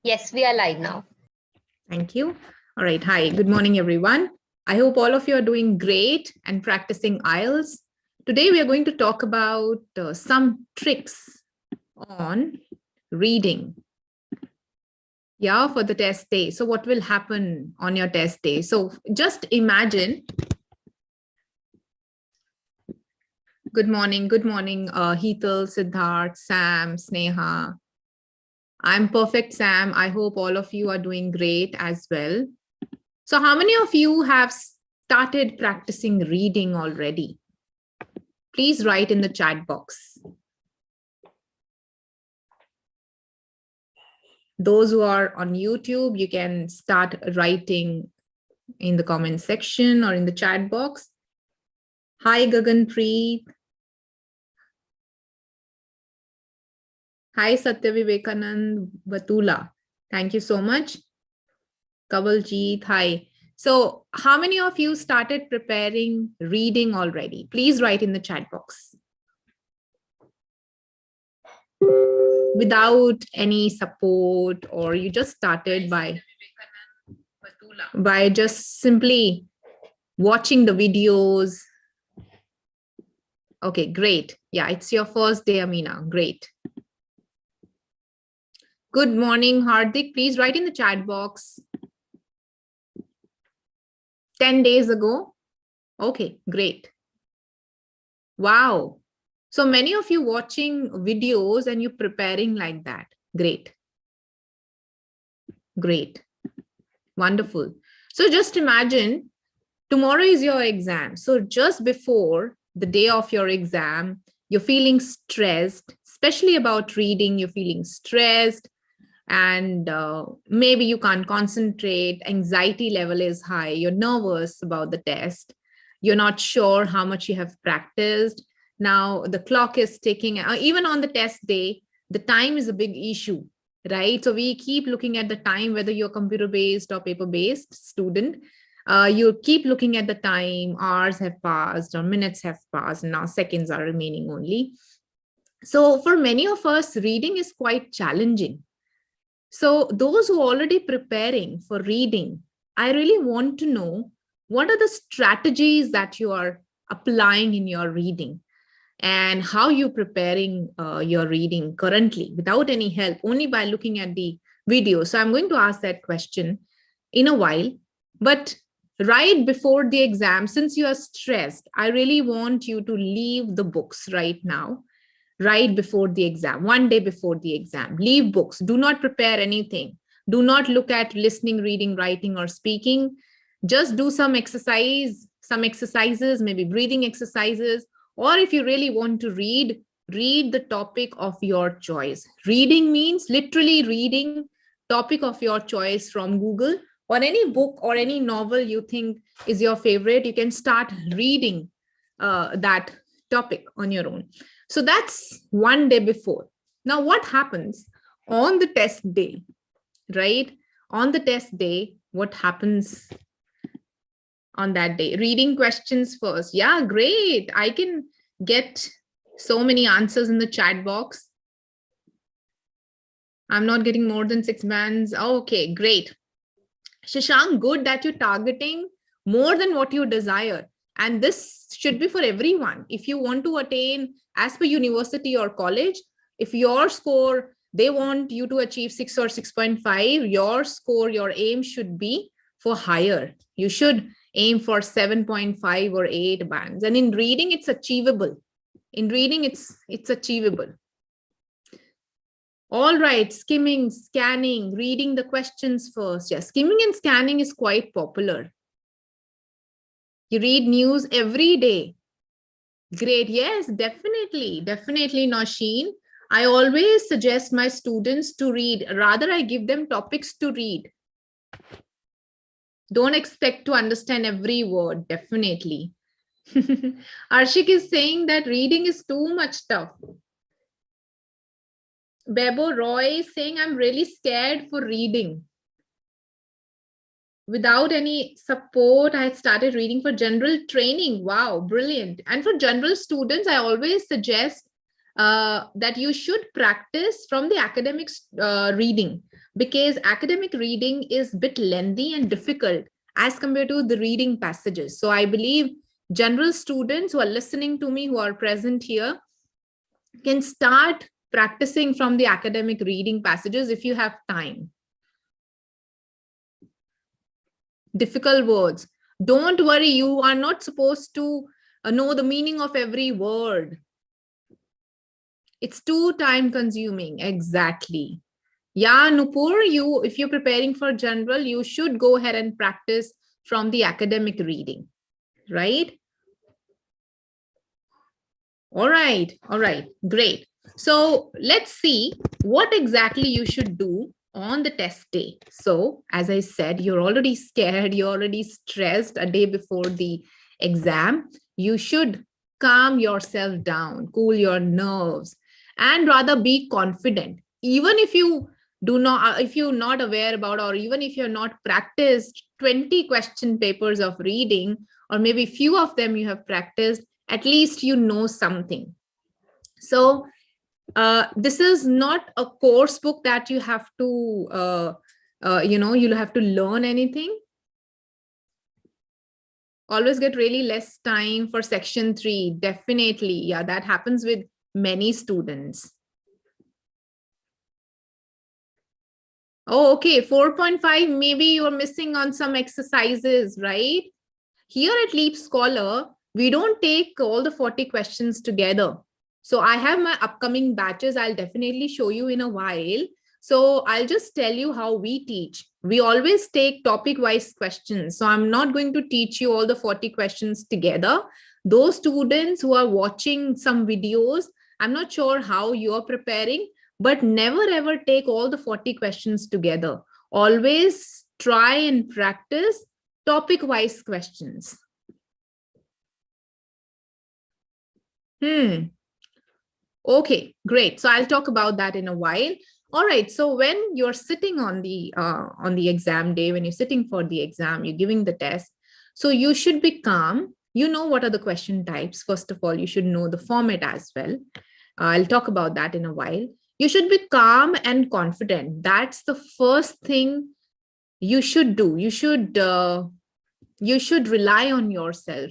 Yes, we are live now. Thank you. All right. Hi, good morning, everyone. I hope all of you are doing great and practicing IELTS. Today, we are going to talk about some tricks on reading. Yeah, for the test day. So what will happen on your test day? So just imagine. Good morning, Heetal, Siddharth, Sam, Sneha. I'm perfect, Sam. I hope all of you are doing great as well. So how many of you have started practicing reading already? Please write in the chat box. Those who are on YouTube, you can start writing in the comment section or in the chat box. Hi, Gaganpreet. Hi, Satya Vivekanand Batula. Thank you so much. Kavaljeet, hi. So how many of you started preparing reading already? Please write in the chat box. Without any support, or you just started by just simply watching the videos. Okay, great. Yeah, it's your first day, Amina. Great. Good morning, Hardik. Please write in the chat box. 10 days ago. Okay, great. Wow. So many of you watching videos and you preparing like that. Great. Great. Wonderful. So just imagine tomorrow is your exam. So just before the day of your exam, you're feeling stressed, especially about reading, you're feeling stressed and maybe you can't concentrate, anxiety level is high, you're nervous about the test, you're not sure how much you have practiced. Now the clock is ticking, even on the test day, the time is a big issue, right? So we keep looking at the time, whether you're computer-based or paper-based student, you keep looking at the time, hours have passed or minutes have passed, and now seconds are remaining only. So for many of us, reading is quite challenging. So those who are already preparing for reading, I really want to know what are the strategies that you are applying in your reading and how you're preparing your reading currently without any help, only by looking at the video. So I'm going to ask that question in a while, but right before the exam, since you are stressed, I really want you to leave the books right now. Right before the exam, one day before the exam, leave books, do not prepare anything. Do not look at listening, reading, writing, or speaking. Just do some exercises, maybe breathing exercises, or if you really want to read the topic of your choice. Reading means literally reading topic of your choice from Google or any book or any novel you think is your favorite. You can start reading that topic on your own. So that's one day before. Now, what happens on the test day, right? On the test day, what happens on that day? Reading questions first. Yeah, great. I can get so many answers in the chat box. I'm not getting more than 6 bands. Oh, okay, great. Shashank, good that you're targeting more than what you desire. And this should be for everyone. If you want to attain as per university or college, if your score, they want you to achieve 6 or 6.5, your score, your aim should be for higher. You should aim for 7.5 or 8 bands. And in reading, it's achievable. In reading, it's achievable. All right, skimming, scanning, reading the questions first. Yeah, skimming and scanning is quite popular. You read news every day. Great. Yes, definitely. Definitely, Nausheen. I always suggest my students to read. Rather, I give them topics to read. Don't expect to understand every word. Definitely. Arshik is saying that reading is too much tough. Bebo Roy is saying, I'm really scared for reading. Without any support, I had started reading for general training. Wow, brilliant. And for general students, I always suggest that you should practice from the academic reading, because academic reading is a bit lengthy and difficult as compared to the reading passages. So I believe general students who are listening to me, who are present here, can start practicing from the academic reading passages if you have time. Difficult words. Don't worry, you are not supposed to know the meaning of every word. It's too time consuming. Exactly. Yeah, Nupur, if you're preparing for general, you should go ahead and practice from the academic reading, right? All right, great. So let's see what exactly you should do on the test day. So as I said, you're already scared, you're already stressed a day before the exam. You should calm yourself down, cool your nerves, and rather be confident. Even if you do not, if you're not aware about, or even if you're not practiced 20 question papers of reading, or maybe few of them you have practiced, at least you know something. So this is not a course book that you have to, you'll have to learn anything. Always get really less time for section 3. Definitely. Yeah, that happens with many students. Oh, okay. 4.5, maybe you're missing on some exercises, right? Here at LeapScholar, we don't take all the 40 questions together. So I have my upcoming batches. I'll definitely show you in a while. So I'll just tell you how we teach. We always take topic-wise questions. So I'm not going to teach you all the 40 questions together. Those students who are watching some videos, I'm not sure how you're preparing, but never ever take all the 40 questions together. Always try and practice topic-wise questions. Okay, great. So I'll talk about that in a while. All right. So when you're sitting on the exam day, when you're sitting for the exam, you're giving the test. So you should be calm. You know what are the question types. First of all, you should know the format as well. I'll talk about that in a while. You should be calm and confident. That's the first thing you should do. You should rely on yourself.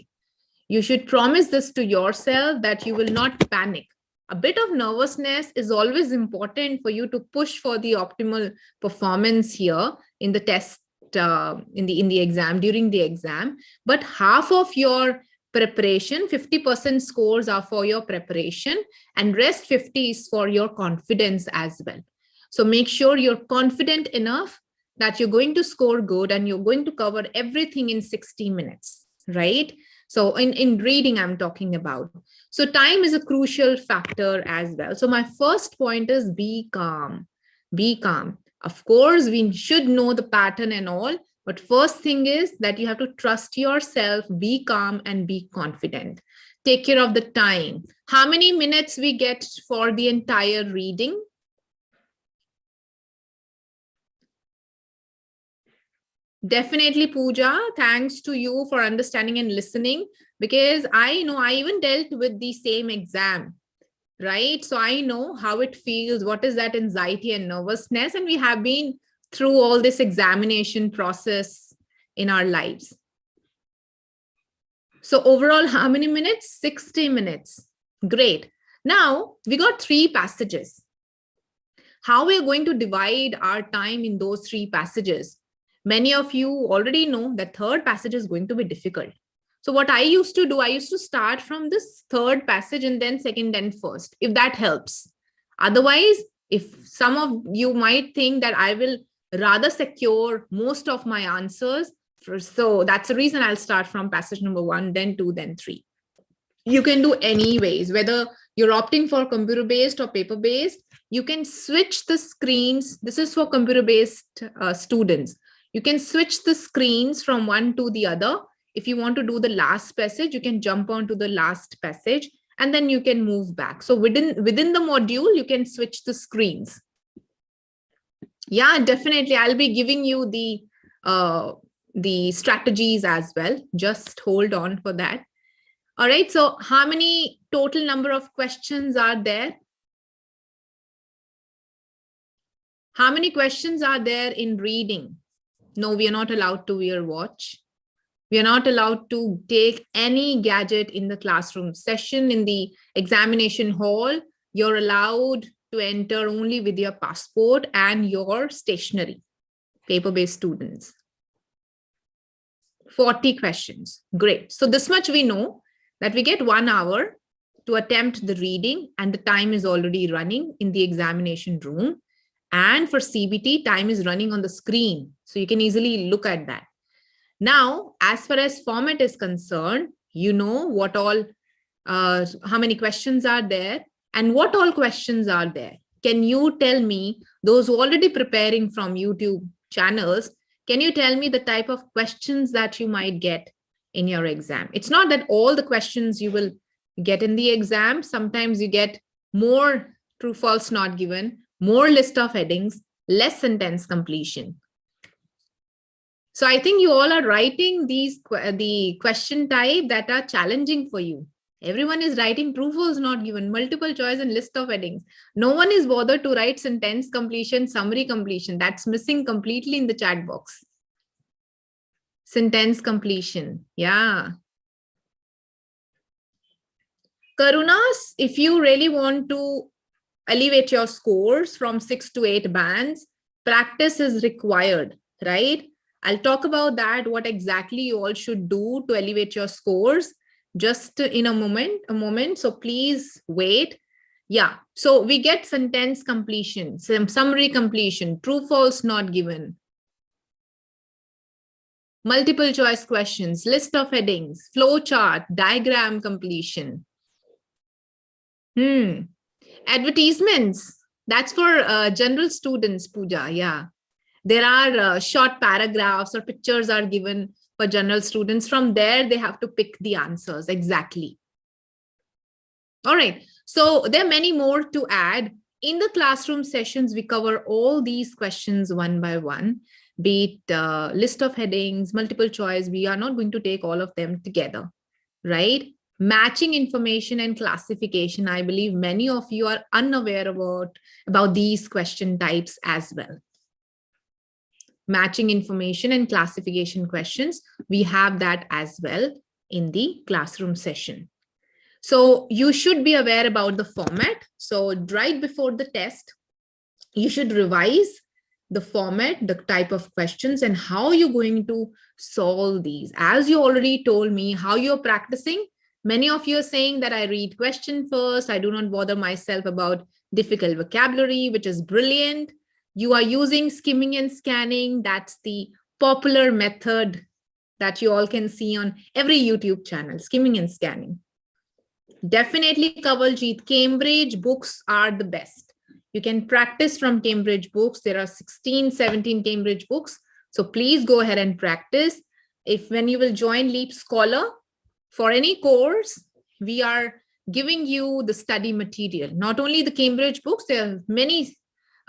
You should promise this to yourself that you will not panic. A bit of nervousness is always important for you to push for the optimal performance here in the test, in the exam, during the exam. But half of your preparation, 50% scores are for your preparation, and rest 50 is for your confidence as well. So make sure you're confident enough that you're going to score good and you're going to cover everything in 60 minutes, right? So in reading, I'm talking about. So time is a crucial factor as well. So my first point is be calm. Be calm. Of course, we should know the pattern and all, but first thing is that you have to trust yourself, be calm and be confident. Take care of the time. How many minutes we get for the entire reading? Definitely, Pooja. Thanks to you for understanding and listening, because I know I even dealt with the same exam, right? So I know how it feels, what is that anxiety and nervousness, and we have been through all this examination process in our lives. So overall, how many minutes? 60 minutes. Great. Now we got 3 passages. How we are going to divide our time in those 3 passages? Many of you already know that third passage is going to be difficult. So what I used to do, I used to start from this third passage and then second and first, if that helps. Otherwise, if some of you might think that I will rather secure most of my answers, so that's the reason I'll start from passage number 1, then 2, then 3. You can do anyways, whether you're opting for computer-based or paper-based, you can switch the screens. This is for computer-based students. You can switch the screens from one to the other. If you want to do the last passage, you can jump on to the last passage and then you can move back. So within the module, you can switch the screens. Yeah, definitely. I'll be giving you the strategies as well. Just hold on for that. All right, so how many total number of questions are there? How many questions are there in reading? No, we are not allowed to wear watch. We are not allowed to take any gadget in the classroom session. In the examination hall, you're allowed to enter only with your passport and your stationery, paper-based students. 40 questions. Great. So this much we know, that we get 1 hour to attempt the reading, and the time is already running in the examination room. And for CBT, time is running on the screen. So you can easily look at that. Now, as far as format is concerned, you know what all, how many questions are there and what all questions are there. Can you tell me, those who are already preparing from YouTube channels, can you tell me the type of questions that you might get in your exam? It's not that all the questions you will get in the exam. Sometimes you get more true, false, not given, more list of headings, less sentence completion. So I think you all are writing these the question type that are challenging for you. Everyone is writing true, false, not given, multiple choice and list of headings. No one is bothered to write sentence completion, summary completion. That's missing completely in the chat box. Sentence completion. Karunas, if you really want to elevate your scores from 6 to 8 bands, practice is required, right? I'll talk about that, what exactly you all should do to elevate your scores just in a moment. So please wait. Yeah, so we get sentence completion, summary completion, true, false, not given, multiple choice questions, list of headings, flow chart, diagram completion. Advertisements, that's for general students, Pooja. Yeah, there are short paragraphs or pictures are given for general students. From there, they have to pick the answers exactly. All right, so there are many more to add. In the classroom sessions, we cover all these questions one by one, be it list of headings, multiple choice. We are not going to take all of them together, right? Matching information and classification. I believe many of you are unaware about these question types as well. Matching information and classification questions, we have that as well in the classroom session. So you should be aware about the format. So right before the test, you should revise the format, the type of questions, and how you're going to solve these. As you already told me how you're practicing, many of you are saying that I read question first. I do not bother myself about difficult vocabulary, which is brilliant. You are using skimming and scanning. That's the popular method that you all can see on every YouTube channel, skimming and scanning. Definitely, Kavaljit, Cambridge books are the best. You can practice from Cambridge books. There are 16, 17 Cambridge books. So please go ahead and practice. When you will join LeapScholar for any course, we are giving you the study material. Not only the Cambridge books, there are many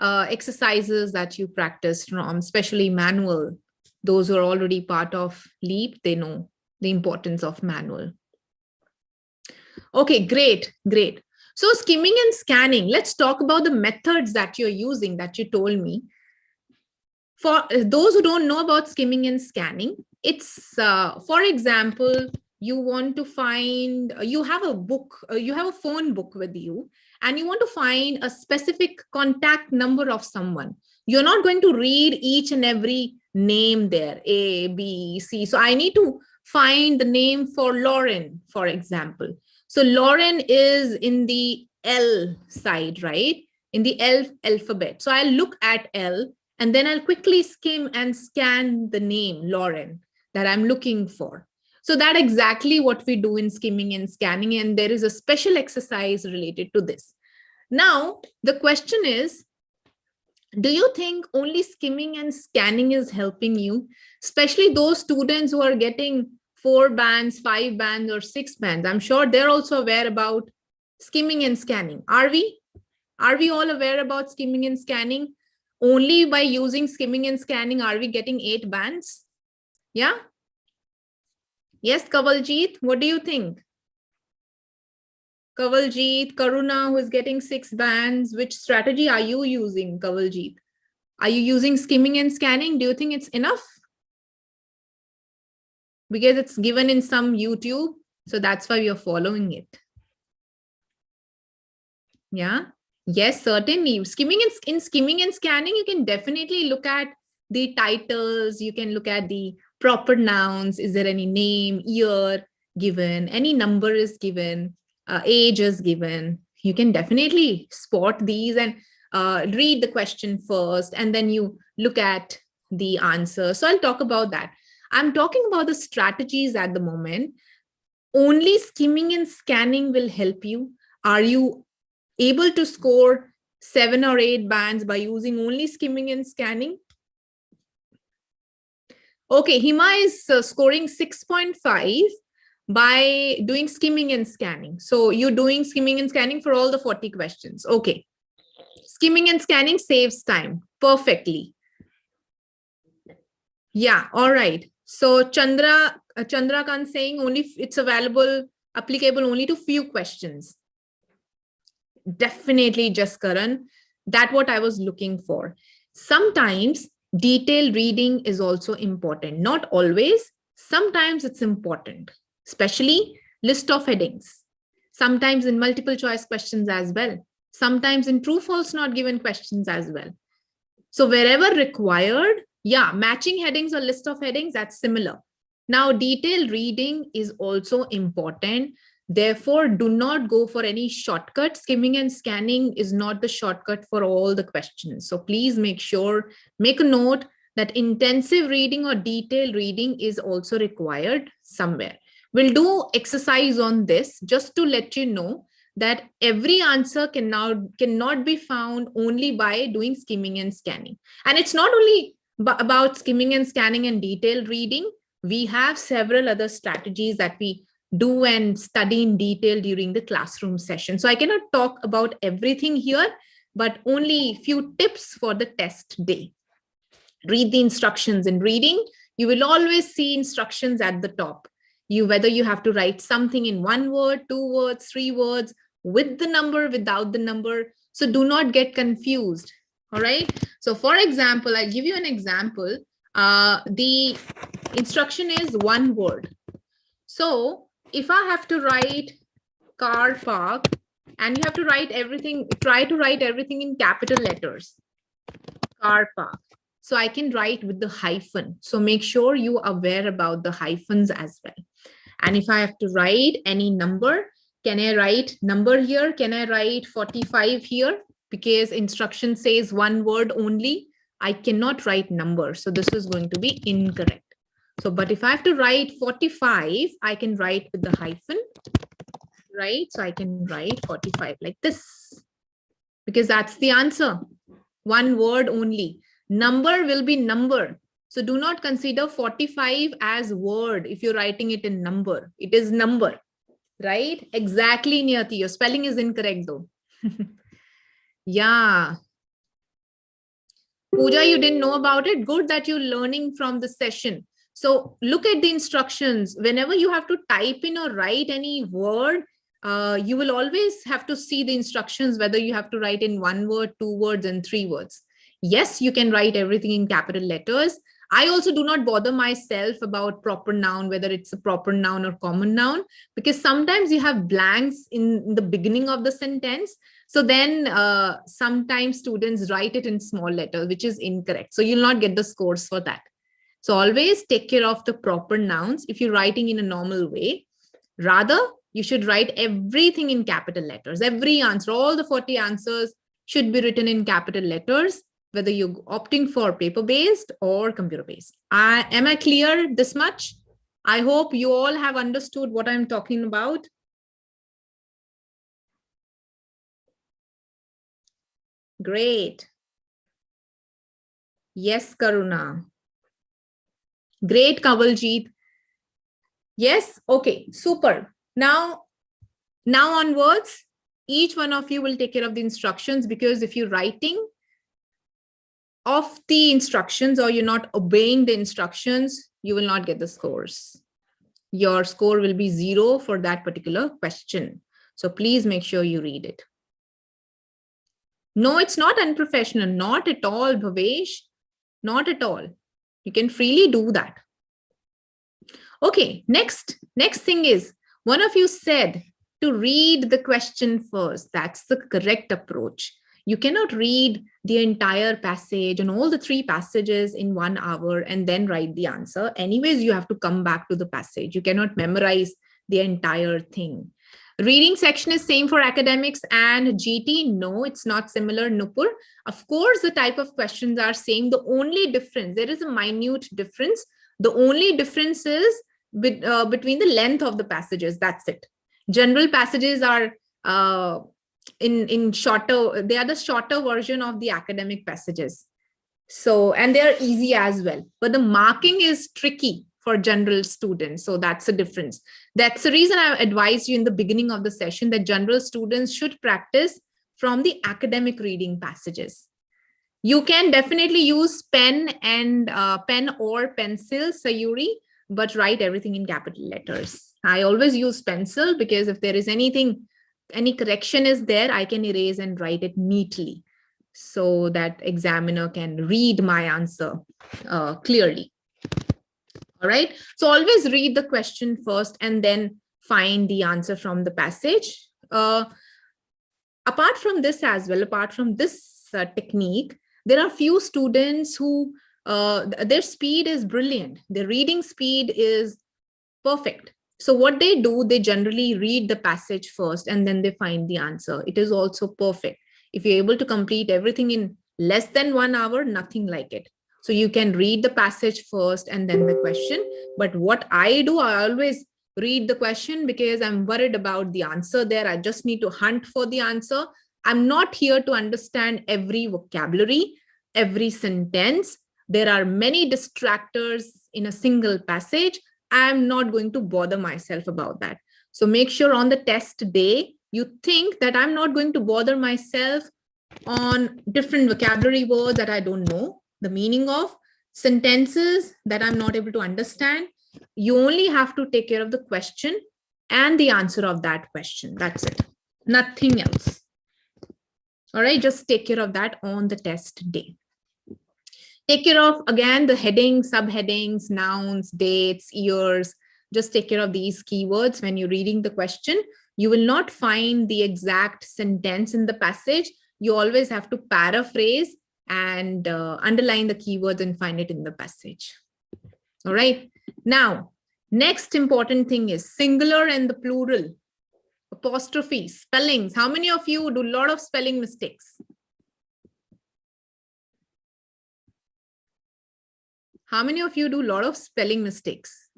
exercises that you practice from, especially manual. Those who are already part of Leap, they know the importance of manual. Okay, great. So skimming and scanning, let's talk about the methods that you're using that you told me. For those who don't know about skimming and scanning, it's, for example, you want to find, you have a book, you have a phone book with you, and you want to find a specific contact number of someone. You're not going to read each and every name there, A, B, C. So I need to find the name for Lauren, for example. So Lauren is in the L side, right? In the L alphabet. So I'll look at L and then I'll quickly skim and scan the name Lauren that I'm looking for. So that's exactly what we do in skimming and scanning. And there is a special exercise related to this. Now, the question is, do you think only skimming and scanning is helping you? Especially those students who are getting 4 bands, 5 bands, or 6 bands. I'm sure they're also aware about skimming and scanning. Are we? Are we all aware about skimming and scanning? Only by using skimming and scanning are we getting 8 bands? Yeah? Yes, Kavaljit, what do you think? Kawaljeet, Karuna, who is getting 6 bands. Which strategy are you using, Kawaljeet? Are you using skimming and scanning? Do you think it's enough? Because it's given in some YouTube, so that's why we are following it. Yeah. Yes, certainly. Skimming in skimming and scanning, you can definitely look at the titles. You can look at the proper nouns. Is there any name, year given? Any number is given? Age is given. You can definitely spot these and read the question first, and then you look at the answer. So I'll talk about that. I'm talking about the strategies at the moment. Only skimming and scanning will help you. Are you able to score 7 or 8 bands by using only skimming and scanning? Okay, Hima is scoring 6.5 by doing skimming and scanning. So you're doing skimming and scanning for all the 40 questions. Okay. Skimming and scanning saves time perfectly. Yeah, all right. So Chandrakant saying only it's applicable only to few questions. Definitely, Jaskaran. That's what I was looking for. Sometimes detailed reading is also important. Not always. Sometimes it's important, especially list of headings. Sometimes in multiple choice questions as well. Sometimes in true false not given questions as well. So wherever required, yeah, matching headings or list of headings, that's similar. Now, detailed reading is also important. Therefore, do not go for any shortcut. Skimming and scanning is not the shortcut for all the questions. So please make a note that intensive reading or detailed reading is also required somewhere. We'll do exercise on this just to let you know that every answer cannot be found only by doing skimming and scanning. And it's not only about skimming and scanning and detailed reading. We have several other strategies that we do and study in detail during the classroom session. So I cannot talk about everything here, but only a few tips for the test day. Read the instructions in reading. You will always see instructions at the top. Whether you have to write something in 1 word, 2 words, 3 words, with the number, without the number. So do not get confused. All right. So for example, I'll give you an example. The instruction is 1 word. So if I have to write car park, and you have to write everything, try to write everything in capital letters, car park. So I can write with the hyphen. So make sure you are aware about the hyphens as well. And if I have to write any number, can I write number here? Can I write 45 here? Because instruction says 1 word only. I cannot write number. So this is going to be incorrect. So, but if I have to write 45, I can write with the hyphen, right? So I can write 45 like this, because that's the answer. 1 word only. Number will be number. So do not consider 45 as word if you're writing it in number. It is number, right? Exactly, Niyati. Your spelling is incorrect though. Yeah. Pooja, you didn't know about it. Good that you're learning from the session. So look at the instructions. Whenever you have to type in or write any word, you will always have to see the instructions, whether you have to write in 1 word, 2 words, and 3 words. Yes, you can write everything in capital letters. I also do not bother myself about proper noun, whether it's a proper noun or common noun, because sometimes you have blanks in the beginning of the sentence. So then sometimes students write it in small letters, which is incorrect. So you'll not get the scores for that. So always take care of the proper nouns if you're writing in a normal way. Rather, you should write everything in capital letters. Every answer, all the 40 answers should be written in capital letters, whether you're opting for paper-based or computer-based. Am I clear this much? I hope you all have understood what I'm talking about. Great. Yes, Karuna. Great, Kawaljeet. Yes, okay, super. Now onwards, each one of you will take care of the instructions, because if you're writing off the instructions or you're not obeying the instructions, you will not get the scores. Your score will be 0 for that particular question. So please make sure you read it. No, it's not unprofessional. Not at all, Bhavesh. Not at all. You can freely do that. Okay, next thing is, one of you said to read the question first. That's the correct approach. You cannot read the entire passage and all the 3 passages in 1 hour and then write the answer. Anyways, you have to come back to the passage. You cannot memorize the entire thing. Reading section is same for academics and GT. No, it's not similar, Nupur. Of course, the type of questions are same. The only difference, there is a minute difference. The only difference is between the length of the passages. That's it. General passages are in shorter. They are the shorter version of the academic passages. So, and they are easy as well. But the marking is tricky for general students. So that's the difference. That's the reason I advised you in the beginning of the session that general students should practice from the academic reading passages. You can definitely use pen or pencil, Sayuri, but write everything in capital letters. I always use pencil because if there is anything, any correction is there, I can erase and write it neatly so that examiner can read my answer clearly. All right. So always read the question first and then find the answer from the passage. Apart from this as well, apart from this technique, there are few students who their speed is brilliant. Their reading speed is perfect. So what they do, they generally read the passage first and then they find the answer. It is also perfect. If you're able to complete everything in less than 1 hour, nothing like it. So you can read the passage first and then the question. But what I do, I always read the question because I'm worried about the answer there. I just need to hunt for the answer. I'm not here to understand every vocabulary, every sentence. There are many distractors in a single passage. I'm not going to bother myself about that. So make sure on the test day, you think that I'm not going to bother myself on different vocabulary words that I don't know the meaning of, sentences that I'm not able to understand. You only have to take care of the question and the answer of that question. That's it. Nothing else. All right, just take care of that on the test day. Take care of, again, the headings, subheadings, nouns, dates, years. Just take care of these keywords when you're reading the question. You will not find the exact sentence in the passage. You always have to paraphrase and underline the keywords and find it in the passage. All right. Now, next important thing is singular and the plural, apostrophe, spellings. How many of you do a lot of spelling mistakes? How many of you do a lot of spelling mistakes?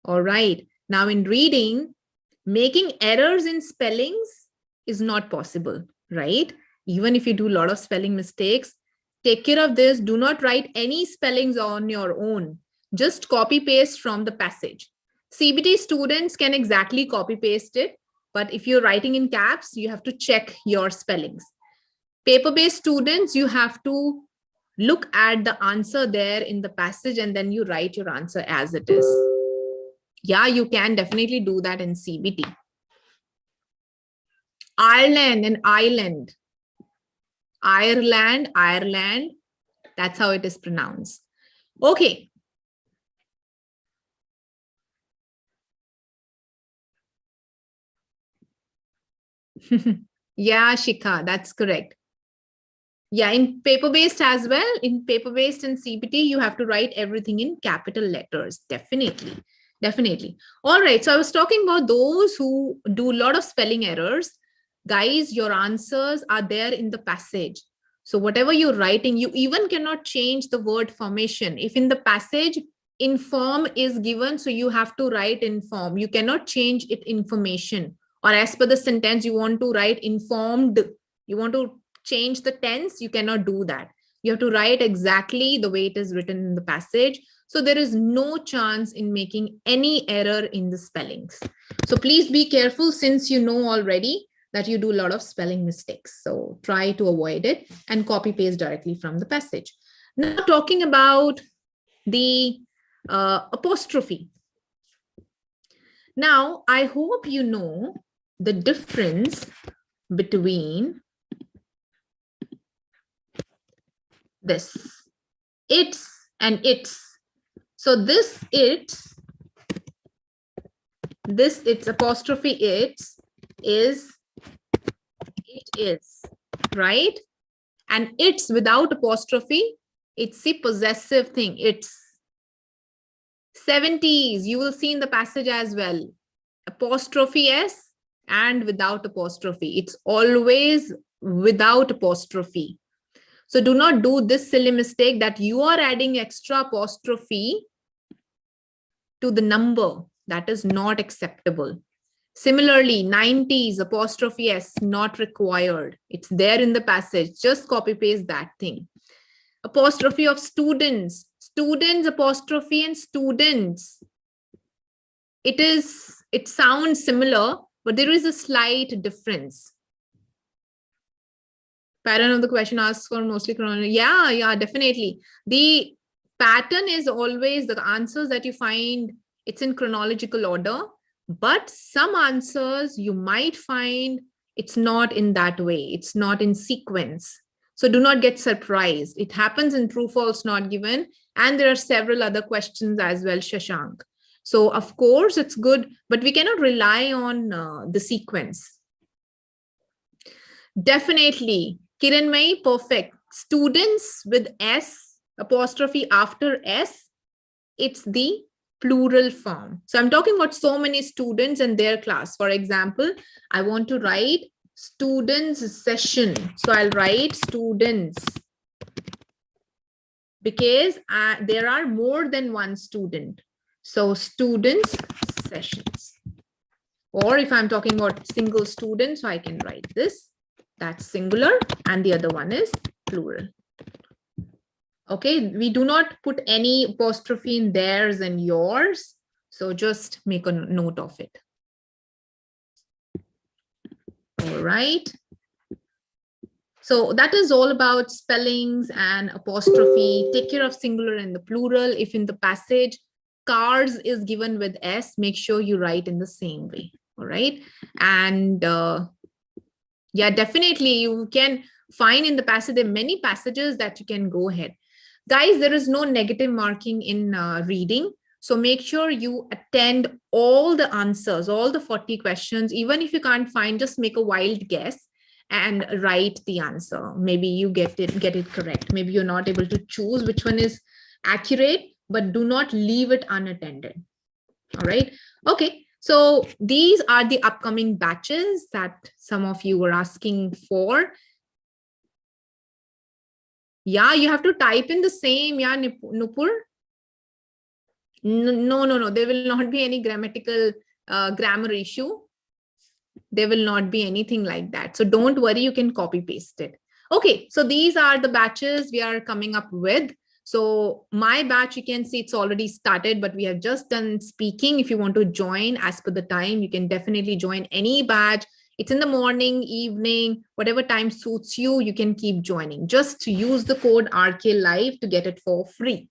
All right. Now in reading, making errors in spellings is not possible, right? Even if you do a lot of spelling mistakes, take care of this. Do not write any spellings on your own. Just copy paste from the passage. CBT students can exactly copy paste it, but if you're writing in caps, you have to check your spellings. Paper-based students, you have to look at the answer there in the passage and then you write your answer as it is. Yeah, you can definitely do that in CBT. Ireland and island. Ireland, Ireland. That's how it is pronounced. Okay. Yeah, Shikha, that's correct. Yeah, in paper-based as well, in paper-based and CBT, you have to write everything in capital letters. Definitely. Definitely. All right. So I was talking about those who do a lot of spelling errors. Guys, your answers are there in the passage. So whatever you're writing, you even cannot change the word formation. If in the passage, inform is given, so you have to write inform. You cannot change it information. Or as per the sentence, you want to write informed. You want to change the tense, you cannot do that. You have to write exactly the way it is written in the passage. So there is no chance in making any error in the spellings. So please be careful since you know already that you do a lot of spelling mistakes. So try to avoid it and copy paste directly from the passage. Now talking about the apostrophe. Now, I hope you know the difference between this, its and its. So this its apostrophe its is it is, right? And it's without apostrophe, it's the possessive thing. It's 70s, you will see in the passage as well. Apostrophe s and without apostrophe. It's always without apostrophe. So do not do this silly mistake that you are adding extra apostrophe to the number. That is not acceptable. Similarly, 90s, apostrophe s, not required. It's there in the passage. Just copy paste that thing. Apostrophe of students, students, apostrophe and students. It sounds similar, but there is a slight difference. Pattern of the question asks for mostly chronological. Yeah, definitely. The pattern is always the answers that you find, it's in chronological order, but some answers you might find it's not in that way. It's not in sequence. So do not get surprised. It happens in true, false, not given. And there are several other questions as well, Shashank. So of course it's good, but we cannot rely on the sequence. Definitely. Kiranmai, perfect. Students with S, apostrophe after S, it's the plural form. So I'm talking about so many students and their class. For example, I want to write students session. So I'll write students because there are more than one student. So students sessions. Or if I'm talking about single student, so I can write this. That's singular and the other one is plural. Okay, we do not put any apostrophe in theirs and yours. So just make a note of it. All right. So that is all about spellings and apostrophe. Take care of singular and the plural. If in the passage, cars is given with S, make sure you write in the same way. All right. And yeah, definitely you can find in the passage, there are many passages that you can go ahead. Guys, there is no negative marking in reading. So make sure you attend all the answers, all the 40 questions. Even if you can't find, just make a wild guess and write the answer. Maybe you get it correct. Maybe you're not able to choose which one is accurate, but do not leave it unattended. All right. Okay. So these are the upcoming batches that some of you were asking for. Yeah, you have to type in the same. Yeah, Nupur. No. There will not be any grammatical grammar issue. There will not be anything like that. So don't worry, you can copy paste it. Okay, so these are the batches we are coming up with. So my batch, you can see it's already started, but we have just done speaking. If you want to join as per the time, you can definitely join any batch. It's in the morning, evening, whatever time suits you, you can keep joining. Just use the code RKLive to get it for free.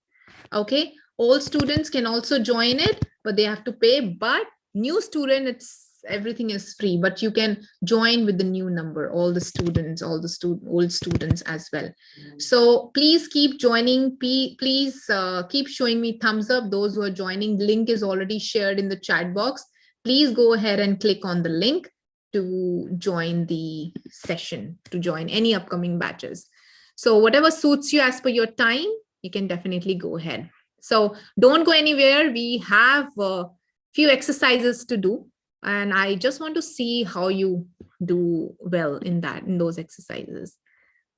Okay, all students can also join it, but they have to pay. But new student, everything is free, but you can join with the new number, all the students, old students as well. So please keep joining. Please keep showing me thumbs up. Those who are joining, the link is already shared in the chat box. Please go ahead and click on the link to join the session, to join any upcoming batches. So whatever suits you as per your time, you can definitely go ahead. So don't go anywhere. We have a few exercises to do. And I just want to see how you do well in those exercises.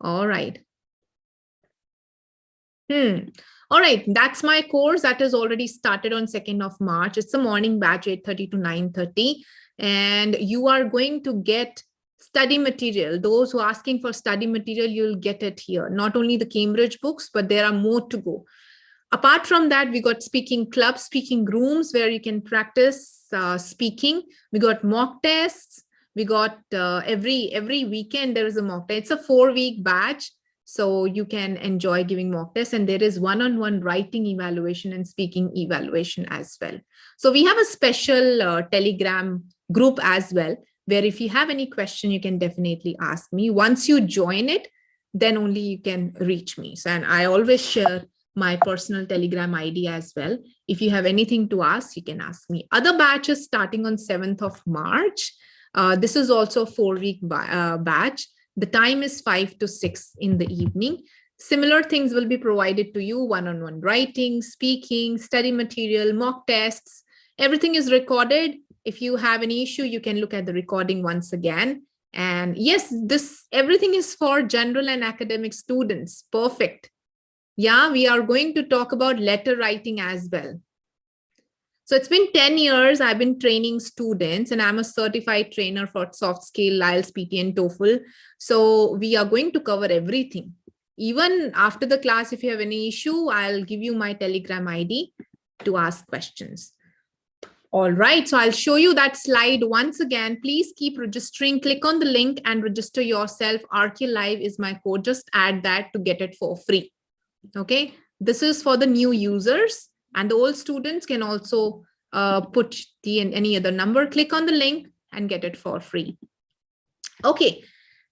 All right. All right, that's my course that is already started on 2nd of March. It's a morning batch, 8:30 to 9:30. And you are going to get study material. Those who are asking for study material, you'll get it here. Not only the Cambridge books, but there are more to go. Apart from that, we got speaking clubs, speaking rooms where you can practice speaking. We got mock tests. We got every weekend there is a mock test. It's a 4-week batch. So you can enjoy giving mock tests, and there is one-on-one writing evaluation and speaking evaluation as well. So we have a special Telegram group as well, where if you have any question, you can definitely ask me. Once you join it, then only you can reach me. So, and I always share my personal Telegram ID as well. If you have anything to ask, you can ask me. Other batches starting on 7th of March. This is also a 4-week batch. The time is 5 to 6 in the evening. Similar things will be provided to you: one-on-one writing, speaking, study material, mock tests. Everything is recorded. If you have any issue, you can look at the recording once again. And yes, everything is for general and academic students. Perfect. Yeah, we are going to talk about letter writing as well. So it's been 10 years I've been training students, and I'm a certified trainer for soft skill, IELTS, PT, and TOEFL. So we are going to cover everything. Even after the class, if you have any issue, I'll give you my Telegram ID to ask questions. All right, so I'll show you that slide once again. Please keep registering. Click on the link and register yourself. RK Live is my code. Just add that to get it for free. Okay, this is for the new users. And the old students can also put any other number, click on the link and get it for free. Okay,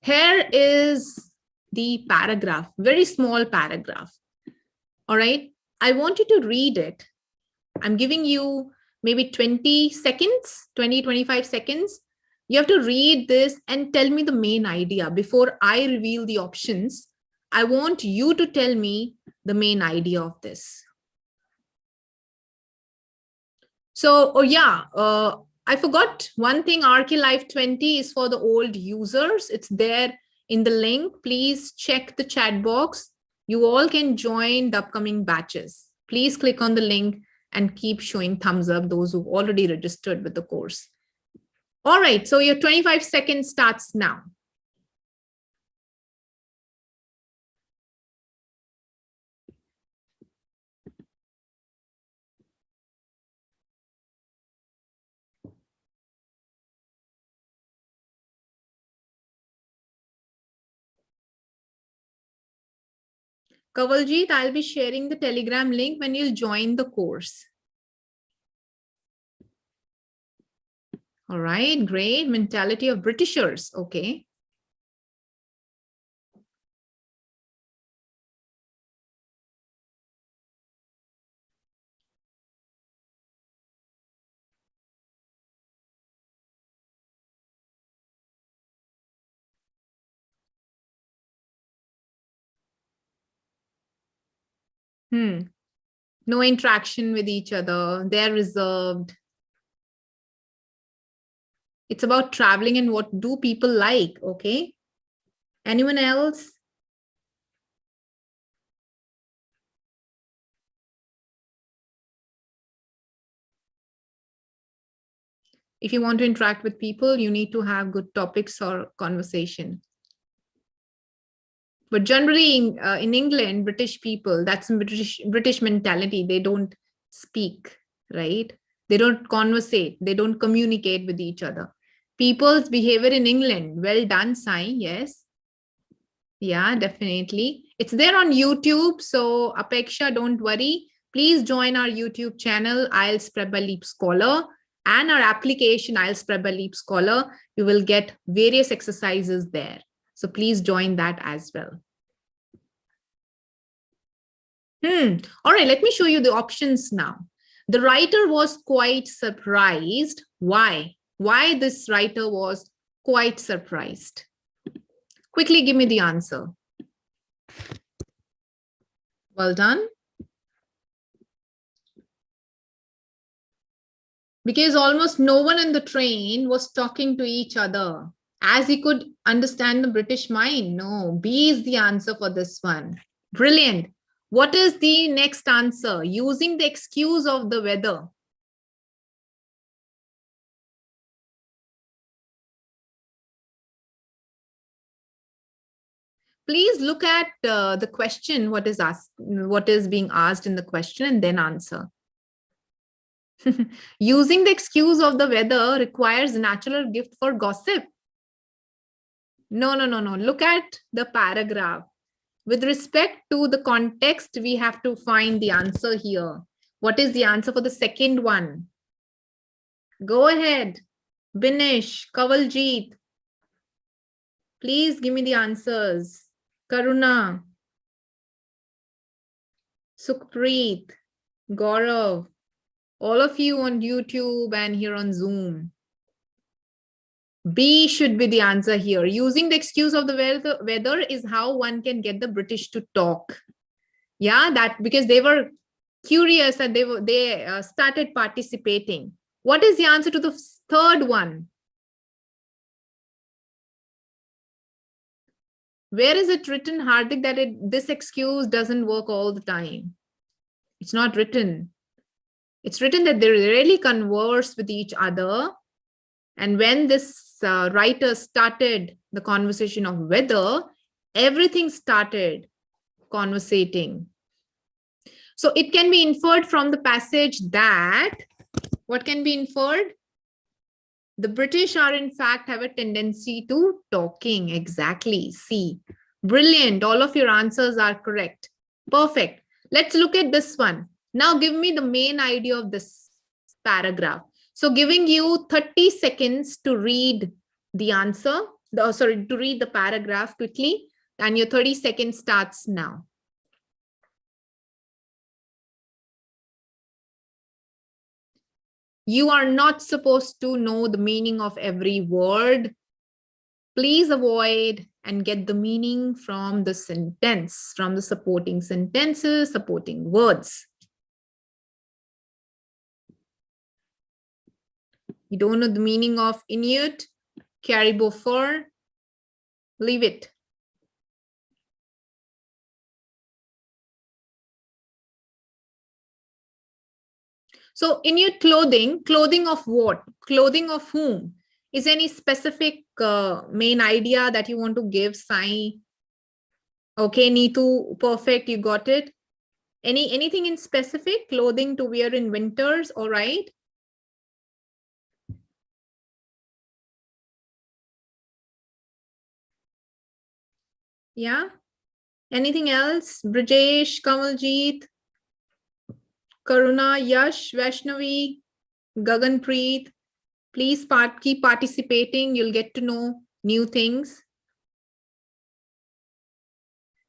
here is the paragraph, very small paragraph. All right, I want you to read it. I'm giving you maybe 20 seconds, 20, 25 seconds. You have to read this and tell me the main idea. Before I reveal the options, I want you to tell me the main idea of this. So, I forgot one thing. RK Live 20 is for the old users. It's there in the link. Please check the chat box. You all can join the upcoming batches. Please click on the link and keep showing thumbs up, those who've already registered with the course. All right, so your 25 seconds starts now. Kavaljit, I'll be sharing the Telegram link when you'll join the course. All right, great. Mentality of Britishers. Okay. No interaction with each other. They're reserved. It's about traveling and what do people like. Okay. Anyone else? If you want to interact with people, you need to have good topics or conversation. But generally in England, British people, that's a British mentality. They don't speak, right? They don't conversate. They don't communicate with each other. People's behavior in England. Well done, Sai. Yes. Yeah, definitely. It's there on YouTube. So Apeksha, don't worry. Please join our YouTube channel, IELTS Prep by LeapScholar, and our application, IELTS Prep by LeapScholar. You will get various exercises there. So please join that as well. All right, let me show you the options now. The writer was quite surprised. Why? Why this writer was quite surprised? Quickly give me the answer. Well done. Because almost no one in the train was talking to each other, as he could understand the British mind. No, B is the answer for this one. Brilliant. What is the next answer? Using the excuse of the weather. Please look at the question, what is being asked in the question, and then answer. Using the excuse of the weather requires natural gift for gossip. No. Look at the paragraph. With respect to the context, we have to find the answer here. What is the answer for the second one? Go ahead. Binish, Kawaljit. Please give me the answers. Karuna, Sukhpreet, Gaurav, all of you on YouTube and here on Zoom. B should be the answer here. Using the excuse of the weather is how one can get the British to talk. Yeah, that because they were curious and they started participating. What is the answer to the third one? Where is it written, Hardik, that this excuse doesn't work all the time? It's not written. It's written that they rarely converse with each other. And when this writer started the conversation of weather, everything started conversating. So it can be inferred from the passage that, what can be inferred? The British are in fact have a tendency to talking. Exactly. See, brilliant. All of your answers are correct. Perfect. Let's look at this one. Now give me the main idea of this paragraph. So giving you 30 seconds to read the answer, to read the paragraph quickly, and your 30 seconds starts now. You are not supposed to know the meaning of every word. Please avoid and get the meaning from the sentence, from the supporting sentences, supporting words. You don't know the meaning of Inuit, caribou fur, leave it. So Inuit clothing, clothing of what? Clothing of whom? Is any specific main idea that you want to give, Sai? Okay, Neetu, perfect, you got it. Anything in specific? Clothing to wear in winters, all right? Yeah. Anything else? Brajesh, Kamaljeet, Karuna, Yash, Vaishnavi, Gaganpreet. Please keep participating. You'll get to know new things.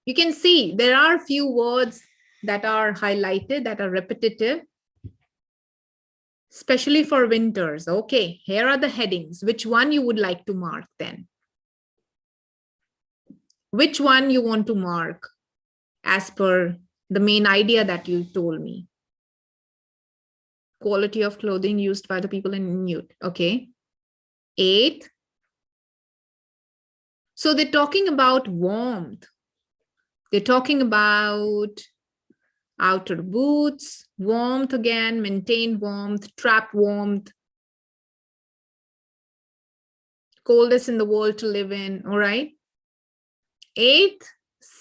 You can see there are a few words that are highlighted, that are repetitive, especially for winters. Okay, here are the headings. Which one you would like to mark then? Which one you want to mark as per the main idea that you told me? Quality of clothing used by the people in Inuit. Okay. 8. So they're talking about warmth. They're talking about outer boots, warmth again, maintain warmth, trap warmth, coldest in the world to live in, all right? 8th,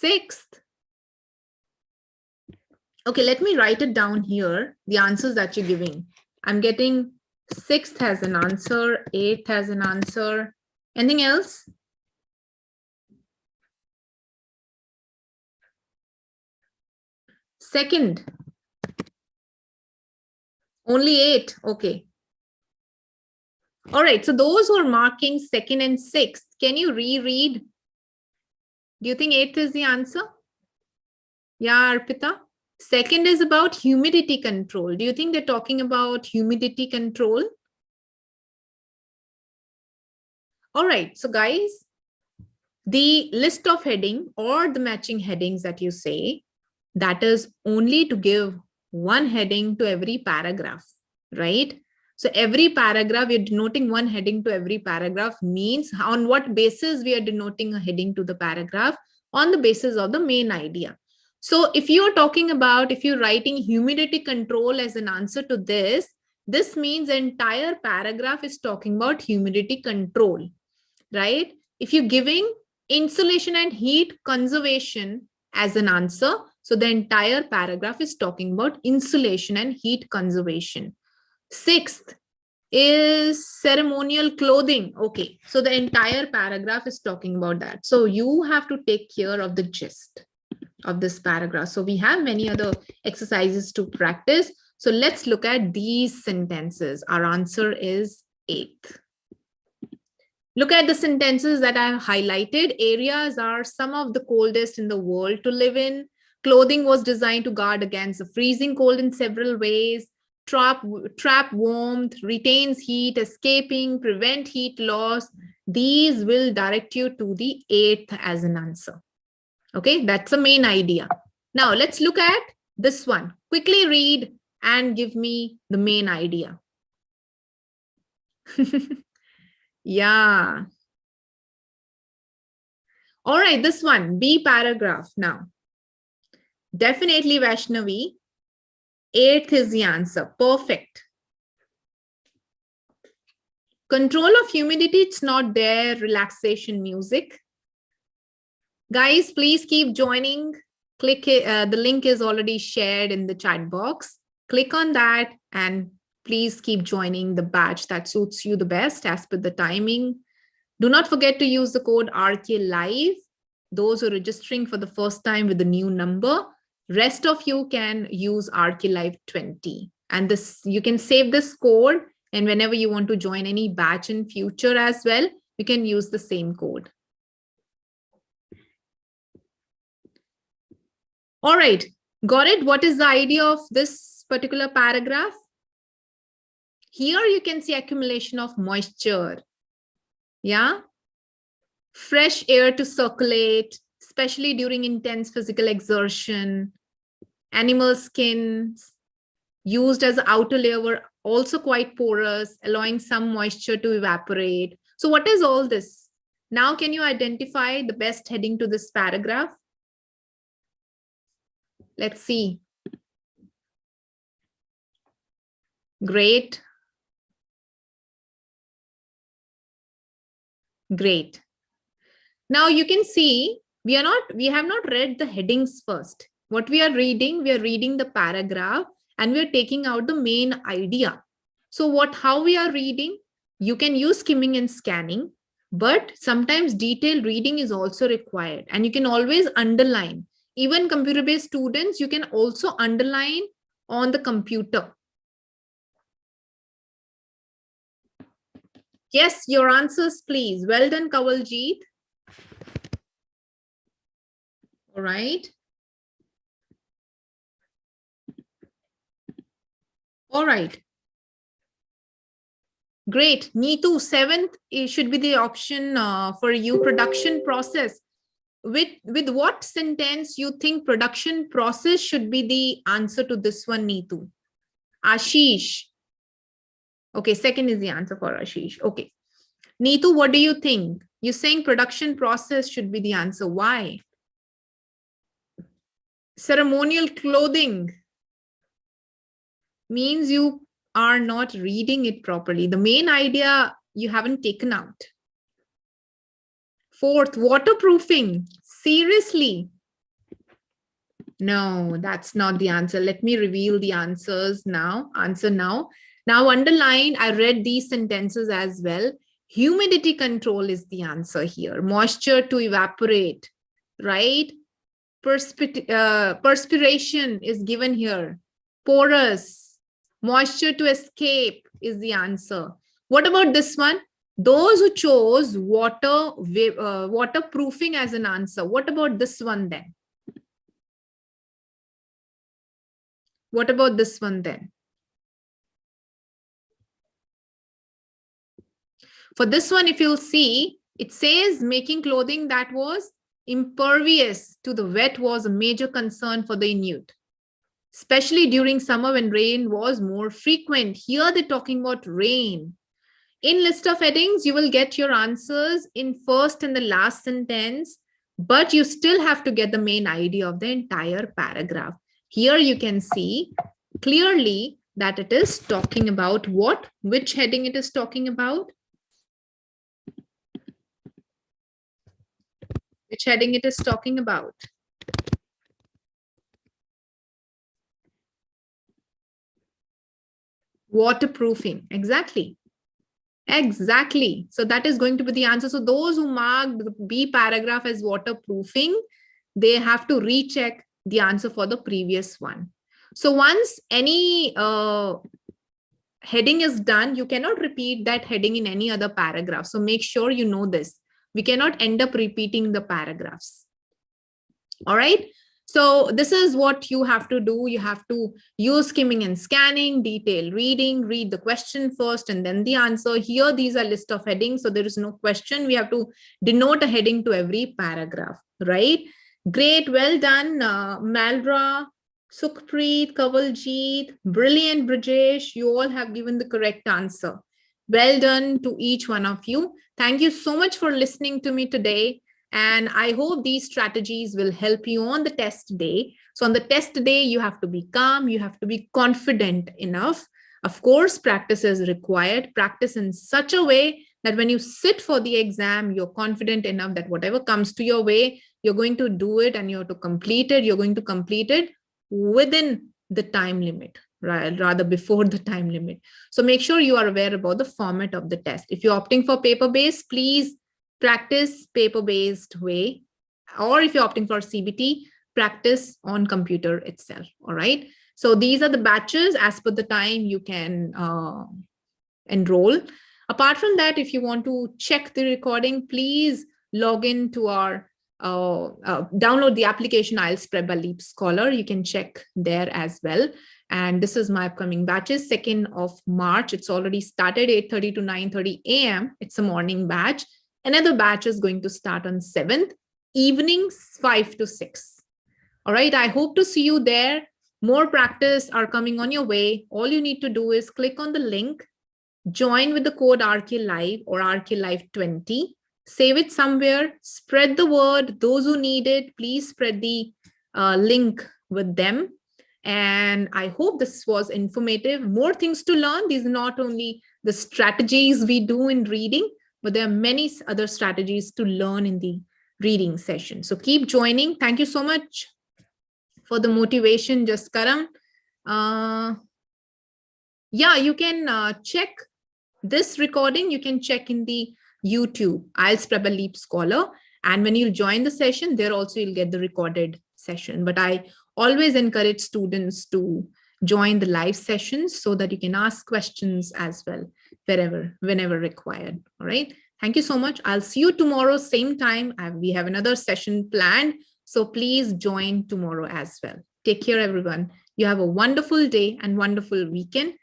6th. Okay, let me write it down here, the answers that you're giving. I'm getting 6th has an answer, 8th has an answer. Anything else? Second. Only 8. Okay. All right. So those who are marking 2nd and 6th, can you reread? Do you think 8th is the answer? Yeah, Arpita. 2nd is about humidity control. Do you think they're talking about humidity control? All right. So guys, the list of heading or the matching headings that you say, that is only to give one heading to every paragraph, right? So every paragraph, we're denoting one heading to every paragraph means on what basis we are denoting a heading to the paragraph? On the basis of the main idea. So if you're talking about, if you're writing humidity control as an answer to this, this means the entire paragraph is talking about humidity control, right? If you're giving insulation and heat conservation as an answer, so the entire paragraph is talking about insulation and heat conservation. 6th is ceremonial clothing. Okay, so the entire paragraph is talking about that. So you have to take care of the gist. of this paragraph. So we have many other exercises to practice. So let's look at these sentences. Our answer is 8th. Look at the sentences that I have highlighted. Areas are some of the coldest in the world to live in. Clothing was designed to guard against the freezing cold in several ways. Trap warmth, retains heat, escaping, prevent heat loss. These will direct you to the 8th as an answer. Okay, that's the main idea. Now let's look at this one. Quickly read and give me the main idea. Yeah. All right, this one, B paragraph now. Definitely Vaishnavi. 8th is the answer. Perfect. Control of humidity, it's not there. Relaxation music. Guys, please keep joining. Click it, the link is already shared in the chat box. Click on that and please keep joining the batch that suits you the best as per the timing. Do not forget to use the code RKLive. Those who are registering for the first time with the new number. Rest of you can use RKLive 20. And this, you can save this code, and whenever you want to join any batch in future as well, you can use the same code. All right, got it? What is the idea of this particular paragraph? Here you can see accumulation of moisture. Yeah. Fresh air to circulate, especially during intense physical exertion. Animal skins used as an outer layer were also quite porous, allowing some moisture to evaporate. So what is all this? Now, can you identify the best heading to this paragraph? Let's see. Great. Great. Now you can see we have not read the headings first. What we are reading the paragraph and we are taking out the main idea. So how we are reading, you can use skimming and scanning, but sometimes detailed reading is also required, and you can always underline. Even computer-based students, you can also underline on the computer. Yes, your answers, please. Well done, Kawaljeet. All right. All right. Great. Neetu, 7th should be the option for you, production process. With what sentence you think production process should be the answer to this one, Neetu? Ashish. Okay, 2nd is the answer for Ashish. Okay. Neetu, what do you think? You're saying production process should be the answer. Why? Ceremonial clothing means you are not reading it properly. The main idea you haven't taken out. 4th, waterproofing. Seriously? No, that's not the answer. Let me reveal the answers now. Answer now. Now underline, I read these sentences as well. Humidity control is the answer here. Moisture to evaporate, right? Perspiration is given here. Porous. Moisture to escape is the answer. What about this one? Those who chose waterproofing as an answer. What about this one then? What about this one then? For this one, if you'll see, it says making clothing that was impervious to the wet was a major concern for the Inuit, especially during summer when rain was more frequent. Here they're talking about rain. In list of headings, you will get your answers in first and the last sentence, but you still have to get the main idea of the entire paragraph. Here you can see clearly that it is talking about what? Which heading it is talking about? Which heading it is talking about? Waterproofing. Exactly. Exactly. So that is going to be the answer. So those who marked the B paragraph as waterproofing, they have to recheck the answer for the previous one. So once any heading is done, you cannot repeat that heading in any other paragraph. So make sure you know this. We cannot end up repeating the paragraphs. All right. So this is what you have to do. You have to use skimming and scanning, detailed reading, read the question first and then the answer. Here, these are list of headings. So there is no question. We have to denote a heading to every paragraph, right? Great. Well done, Malra, Sukhpreet, Kavaljeet, brilliant, Brijesh. You all have given the correct answer. Well done to each one of you. Thank you so much for listening to me today. And I hope these strategies will help you on the test day. So on the test day, you have to be calm. You have to be confident enough. Of course, practice is required. Practice in such a way that when you sit for the exam, you're confident enough that whatever comes to your way, you're going to do it and you have to complete it. You're going to complete it within the time limit, right? Rather before the time limit. So make sure you are aware about the format of the test. If you're opting for paper-based, please practice paper-based way, or if you're opting for CBT, practice on computer itself. All right. So these are the batches as per the time you can enroll. Apart from that, if you want to check the recording, please log in to our download the application IELTS Prep by LeapScholar. You can check there as well. And this is my upcoming batches, 2nd of March. It's already started 8:30 to 9:30 a.m. It's a morning batch. Another batch is going to start on 7th, evenings 5 to 6. All right, I hope to see you there. More practice are coming on your way. All you need to do is click on the link, join with the code RKLive or RKLive20, save it somewhere, spread the word. Those who need it, please spread the link with them. And I hope this was informative. More things to learn. These are not only the strategies we do in reading, but there are many other strategies to learn in the reading session. So keep joining. Thank you so much for the motivation, Jaskaram. Yeah, you can check this recording. You can check in the YouTube, IELTS Prep by LeapScholar. And when you join the session, there also you'll get the recorded session. But I always encourage students to join the live sessions so that you can ask questions as well, whenever required. All right. Thank you so much. I'll see you tomorrow, same time. We have another session planned. So please join tomorrow as well. Take care, everyone. You have a wonderful day and wonderful weekend.